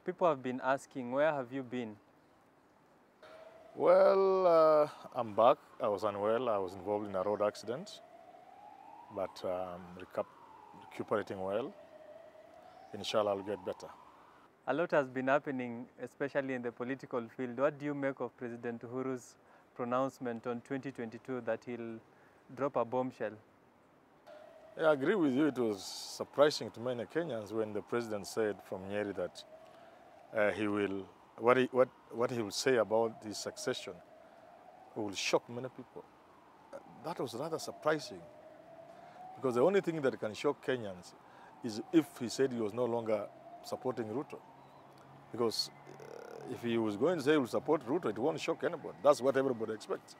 people have been asking, where have you been? Well, I'm back. I was unwell. I was involved in a road accident, but recuperating well. Inshallah, I'll get better. A lot has been happening, especially in the political field. What do you make of President Uhuru's pronouncement on 2022 that he'll drop a bombshell? Yeah, I agree with you. It was surprising to many Kenyans when the president said from Nyeri that what he will say about the succession will shock many people. That was rather surprising, because the only thing that can shock Kenyans is if he said he was no longer supporting Ruto. Because if he was going to say he will support Ruto, it won't shock anybody. That's what everybody expects.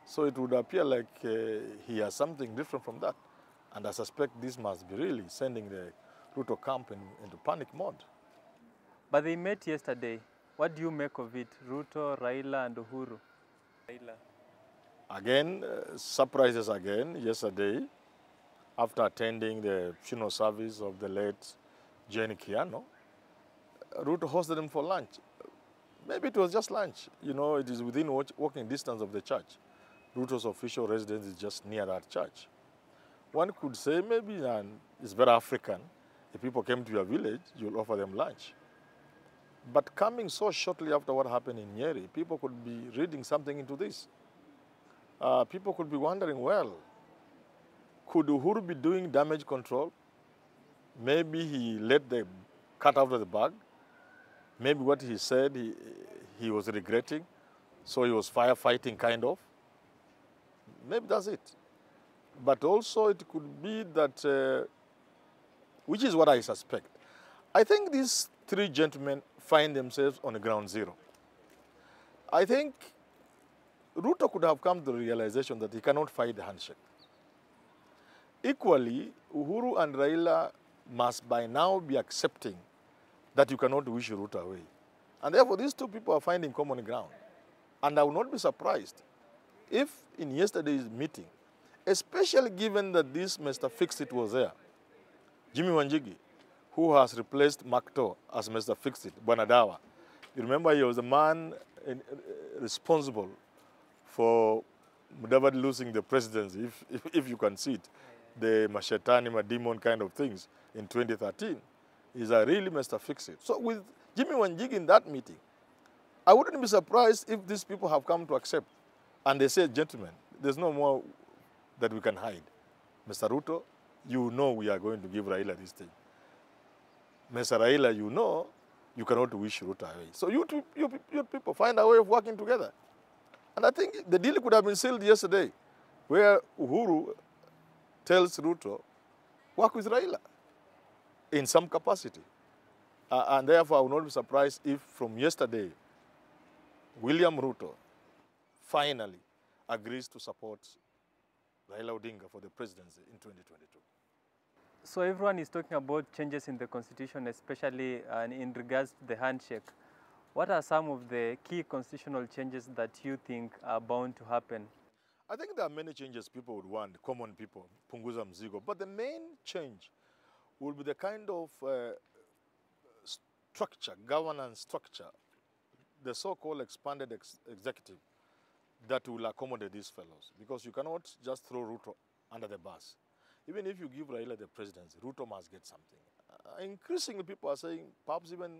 So it would appear like he has something different from that. And I suspect this must be really sending the Ruto camp into panic mode. But they met yesterday. What do you make of it? Ruto, Raila, and Uhuru. Raila. Again, surprises again yesterday, after attending the funeral service of the late Jane Kiano. Ruto hosted him for lunch. Maybe it was just lunch. You know, it is within walking distance of the church. Ruto's official residence is just near that church. One could say maybe it's very African. If people came to your village, you'll offer them lunch. But coming so shortly after what happened in Nyeri, people could be reading something into this. People could be wondering, well, could Uhuru be doing damage control? Maybe he let the cat out of the bag. Maybe what he said he was regretting, so he was firefighting kind of. Maybe that's it. But also it could be that, which is what I suspect. I think these three gentlemen find themselves on the ground zero. I think Ruto could have come to the realization that he cannot fight the handshake. Equally, Uhuru and Raila must by now be accepting that you cannot wish Ruto away. And therefore, these two people are finding common ground. And I will not be surprised if in yesterday's meeting, especially given that this Mr. Fix-It was there, Jimmy Wanjigi, who has replaced Makto as Mr. Fix-It, Banadawa. You remember he was the man responsible for Mudavadi losing the presidency, if you can see it, the Mashetani, Madimon kind of things in 2013. He's a really Mr. Fix-It. So with Jimmy Wanjigi in that meeting, I wouldn't be surprised if these people have come to accept. And they say, gentlemen, there's no more that we can hide. Mr. Ruto, you know we are going to give Raila this thing. Mr. Raila, you know you cannot wish Ruto away. So you people find a way of working together. And I think the deal could have been sealed yesterday, where Uhuru tells Ruto, work with Raila in some capacity. And therefore, I will not be surprised if from yesterday, William Ruto finally agrees to support Raila Odinga for the presidency in 2022. So everyone is talking about changes in the constitution, especially in regards to the handshake. What are some of the key constitutional changes that you think are bound to happen? I think there are many changes people would want, common people, punguza mzigo. But the main change will be the kind of structure, governance structure, the so-called expanded executive that will accommodate these fellows. Because you cannot just throw Ruto under the bus. Even if you give Raila the presidency, Ruto must get something. Increasingly, people are saying perhaps even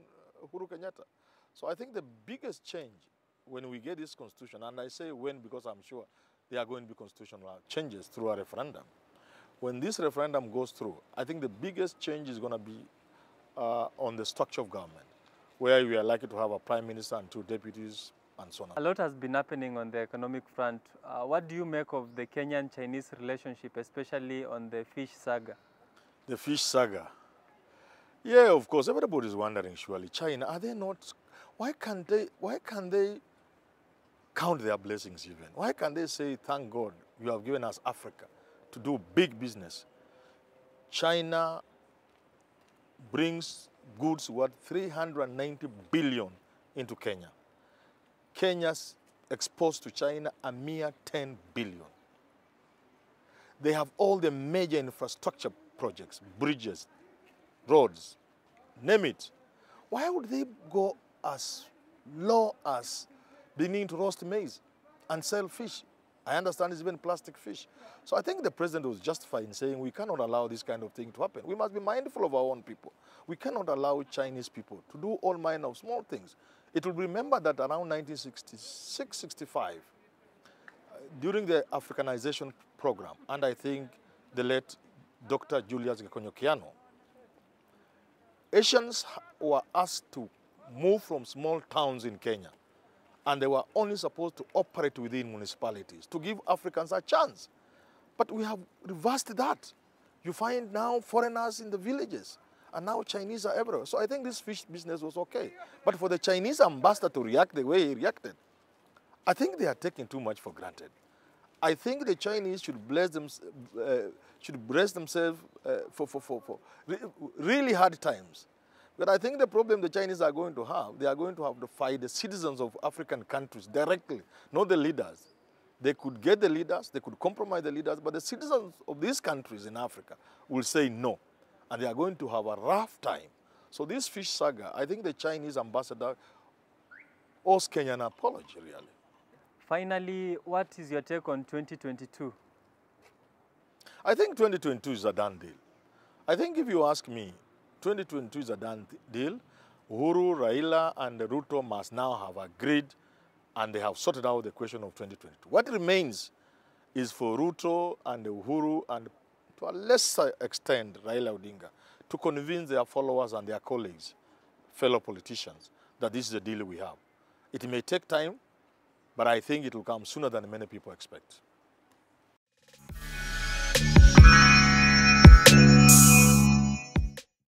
Uhuru Kenyatta. So I think the biggest change when we get this constitution, and I say when because I'm sure there are going to be constitutional changes through a referendum. When this referendum goes through, I think the biggest change is going to be on the structure of government, where we are likely to have a prime minister and two deputies and so on. A lot has been happening on the economic front. What do you make of the Kenyan-Chinese relationship, especially on the fish saga? The fish saga. Yeah, of course, everybody is wondering, surely, China, are they not, why can't they count their blessings even? Why can't they say, thank God, you have given us Africa to do big business? China brings goods worth 390 billion into Kenya. Kenya's exposed to China a mere 10 billion. They have all the major infrastructure projects, bridges, roads, name it. Why would they go as low as beginning to roast maize and sell fish? I understand it's even plastic fish. So I think the president was justified in saying we cannot allow this kind of thing to happen. We must be mindful of our own people. We cannot allow Chinese people to do all manner of small things. It will be remembered that around 1966-65, during the Africanization program, and I think the late Dr. Julius Gekonyokiano, Asians were asked to move from small towns in Kenya, and they were only supposed to operate within municipalities to give Africans a chance. But we have reversed that. You find now foreigners in the villages, and now Chinese are everywhere. So I think this fish business was okay. But for the Chinese ambassador to react the way he reacted, I think they are taking too much for granted. I think the Chinese should brace themselves for really hard times. But I think the problem the Chinese are going to have, they are going to have to fight the citizens of African countries directly, not the leaders. They could get the leaders, they could compromise the leaders, but the citizens of these countries in Africa will say no. And they are going to have a rough time. So this fish saga, I think the Chinese ambassador owes Kenya an apology, really. Finally, what is your take on 2022? I think 2022 is a done deal. I think if you ask me, 2022 is a done deal. Uhuru, Raila, and Ruto must now have agreed, and they have sorted out the question of 2022. What remains is for Ruto and Uhuru, and to a lesser extent Raila Odinga, to convince their followers and their colleagues, fellow politicians, that this is the deal we have. It may take time, but I think it will come sooner than many people expect.